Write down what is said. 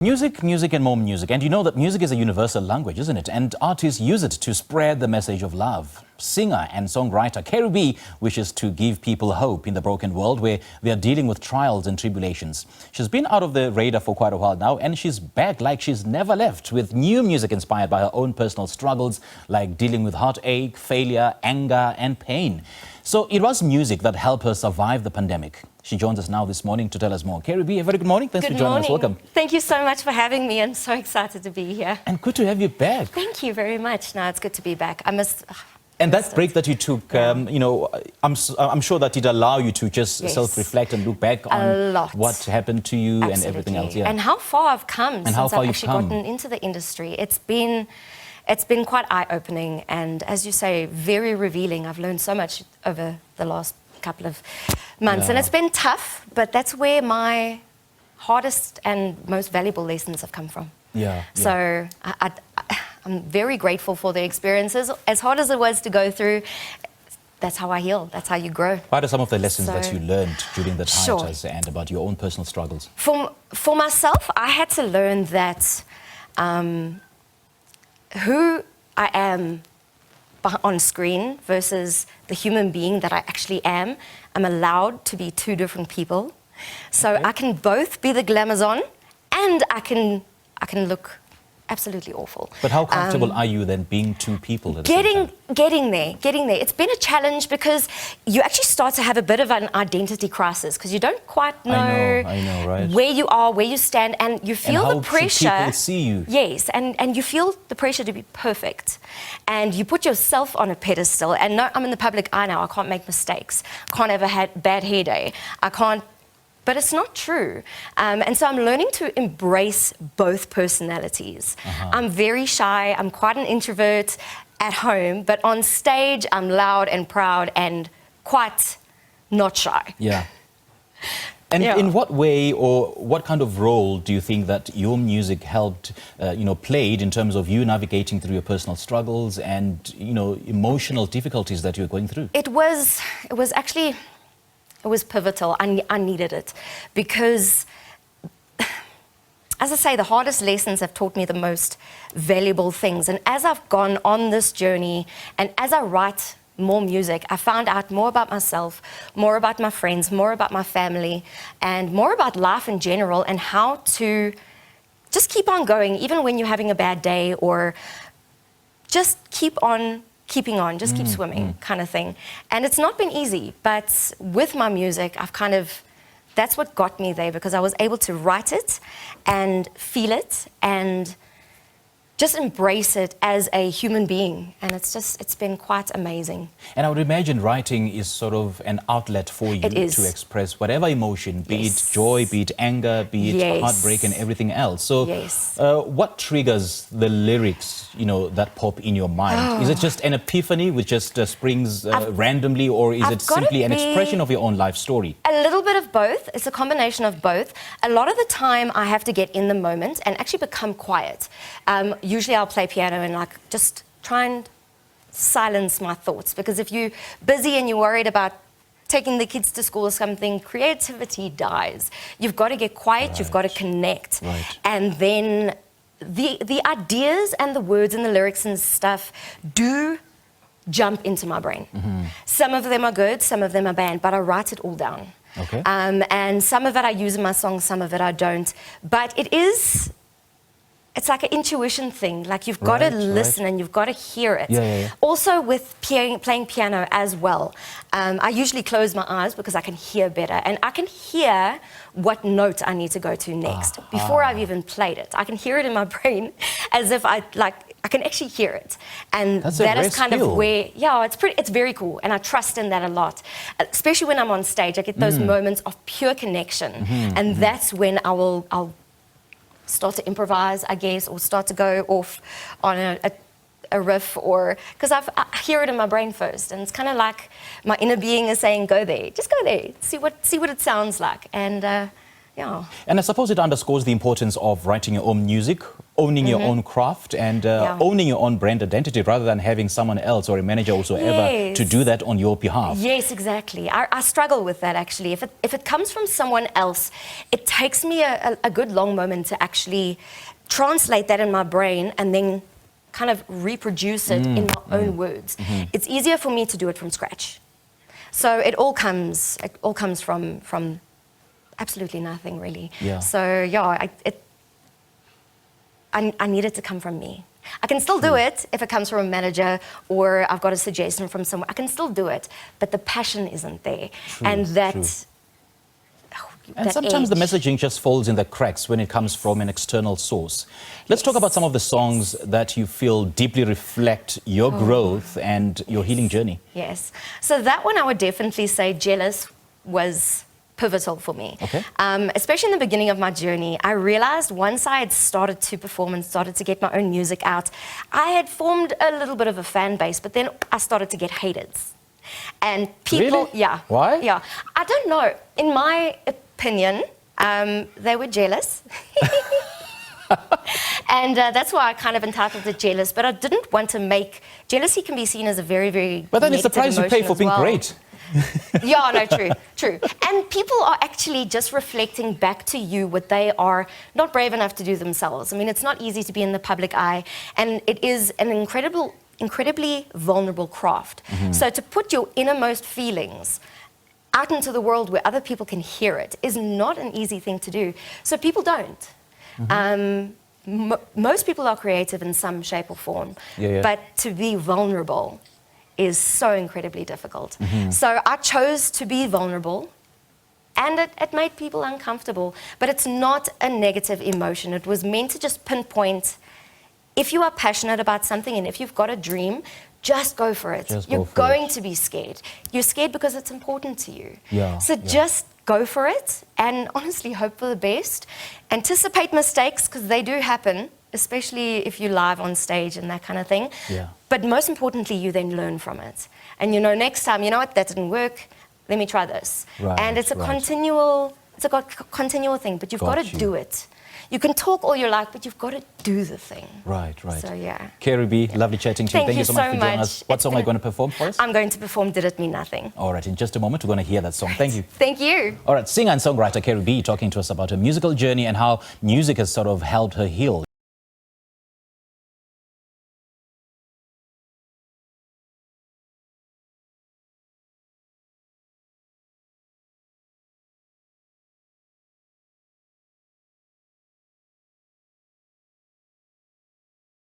Music, music and more music. And you know that music is a universal language, isn't it? And artists use it to spread the message of love. Singer and songwriter Kerry B wishes to give people hope in the broken world where they are dealing with trials and tribulations. She's been out of the radar for quite a while now, and she's back like she's never left with new music inspired by her own personal struggles, like dealing with heartache, failure, anger and pain. So it was music that helped her survive the pandemic. She joins us now this morning to tell us more. Kerry B, a very good morning. Thanks for joining us. Welcome. Thank you so much for having me. I'm so excited to be here. And good to have you back. Thank you very much. No, it's good to be back. And that break that you took, I'm sure that did allow you to just self-reflect and look back on what happened to you and everything else. Yeah. And how far I've come since I've actually gotten into the industry. It's been quite eye-opening and, as you say, very revealing. I've learned so much over the last couple of months, and it's been tough, but that's where my hardest and most valuable lessons have come from. So I'm very grateful for the experiences. As hard as it was to go through, that's how I heal. That's how you grow. What are some of the lessons that you learned during the hiatus and about your own personal struggles? For myself, I had to learn that who I am on screen versus the human being that I actually am, I'm allowed to be two different people. So I can both be the glamazon and I can look absolutely awful. But how comfortable are you then being two people at the same time? Getting there. It's been a challenge because you actually start to have a bit of an identity crisis because you don't quite know, I know, right? Where you are, where you stand, and you feel the pressure. How people see you. Yes, and you feel the pressure to be perfect. And you put yourself on a pedestal, and no, I'm in the public eye now, I can't make mistakes. I can't have a bad hair day. I can't. But it's not true. And so I'm learning to embrace both personalities. I'm very shy, I'm quite an introvert at home, but on stage I'm loud and proud and quite not shy. Yeah. And in what way or what kind of role do you think that your music helped, played in terms of you navigating through your personal struggles and, emotional difficulties that you're going through? It was pivotal. I needed it because, as I say, the hardest lessons have taught me the most valuable things. And as I've gone on this journey and as I write more music, I found out more about myself, more about my friends, more about my family, and more about life in general and how to just keep on going, even when you're having a bad day, or just keep on keeping on, just keep swimming kind of thing. And it's not been easy, but with my music, that's what got me there, because I was able to write it and feel it and just embrace it as a human being. And it's been quite amazing. And I would imagine writing is sort of an outlet for you to express whatever emotion, be it joy, be it anger, be it heartbreak and everything else. So what triggers the lyrics, that pop in your mind? Is it just an epiphany which just springs randomly, or is it simply an expression of your own life story? A little bit of both. It's a combination of both. A lot of the time I have to get in the moment and actually become quiet. Usually I'll play piano and just try and silence my thoughts, because if you're busy and you're worried about taking the kids to school or something, creativity dies. You've got to get quiet, you've got to connect. And then the ideas and the words and the lyrics and stuff do jump into my brain. Some of them are good, some of them are bad, but I write it all down. And some of it I use in my songs, some of it I don't. But it's like an intuition thing. Like, you've got to listen and you've got to hear it. Also with playing piano as well. I usually close my eyes because I can hear better, and I can hear what note I need to go to next before I've even played it. I can hear it in my brain as if I can actually hear it. And that is kind of where, it's very cool. And I trust in that a lot. Especially when I'm on stage, I get those moments of pure connection. And that's when I'll start to improvise, I guess, or start to go off on a riff, or because I hear it in my brain first, and it's kind of like my inner being is saying, "Go there, just go there, see what it sounds like," and And I suppose it underscores the importance of writing your own music owning your own craft and owning your own brand identity rather than having someone else or a manager or whatsoever to do that on your behalf. Yes, exactly. I struggle with that, actually. If it comes from someone else, it takes me a good long moment to actually translate that in my brain and then kind of reproduce it in my own words. It's easier for me to do it from scratch. So it all comes from absolutely nothing, really. Yeah. So yeah, I need it to come from me. I can still do it if it comes from a manager or I've got a suggestion from someone. I can still do it, but the passion isn't there. And that. And sometimes the messaging just falls in the cracks when it comes from an external source. Let's talk about some of the songs that you feel deeply reflect your growth and your healing journey. Yes. So that one I would definitely say Jealous was pivotal for me. Okay. Especially in the beginning of my journey, I realized once I had started to perform and started to get my own music out, I had formed a little bit of a fan base, but then I started to get haters. And people, really? yeah. Why? Yeah. I don't know. In my opinion, they were jealous. And that's why I kind of entitled it Jealous. But I didn't want to make... Jealousy can be seen as a very, very But then it's the price you pay for being great. Yeah, no, true. And people are actually just reflecting back to you what they are not brave enough to do themselves. I mean, it's not easy to be in the public eye, and it is an incredibly vulnerable craft. So to put your innermost feelings out into the world where other people can hear it is not an easy thing to do. So people don't. Most people are creative in some shape or form, but to be vulnerable is so incredibly difficult. So I chose to be vulnerable, and it made people uncomfortable, but it's not a negative emotion. It was meant to just pinpoint, if you are passionate about something and if you've got a dream, just go for it. You're going to be scared. You're scared because it's important to you. Just go for it and honestly hope for the best. Anticipate mistakes, because they do happen, especially if you're live on stage and that kind of thing. But most importantly, you then learn from it. And you know, next time, you know what, that didn't work, let me try this. And it's a continual thing, but you've got to do it. You can talk all you like, but you've got to do the thing. Right. So, yeah. Kerry B, lovely chatting to you. Thank you so much for joining us. What song are you going to perform for us? I'm going to perform Did It Mean Nothing. All right, in just a moment, we're going to hear that song. Thank you. Thank you. All right, singer and songwriter Kerry B talking to us about her musical journey and how music has sort of helped her heal.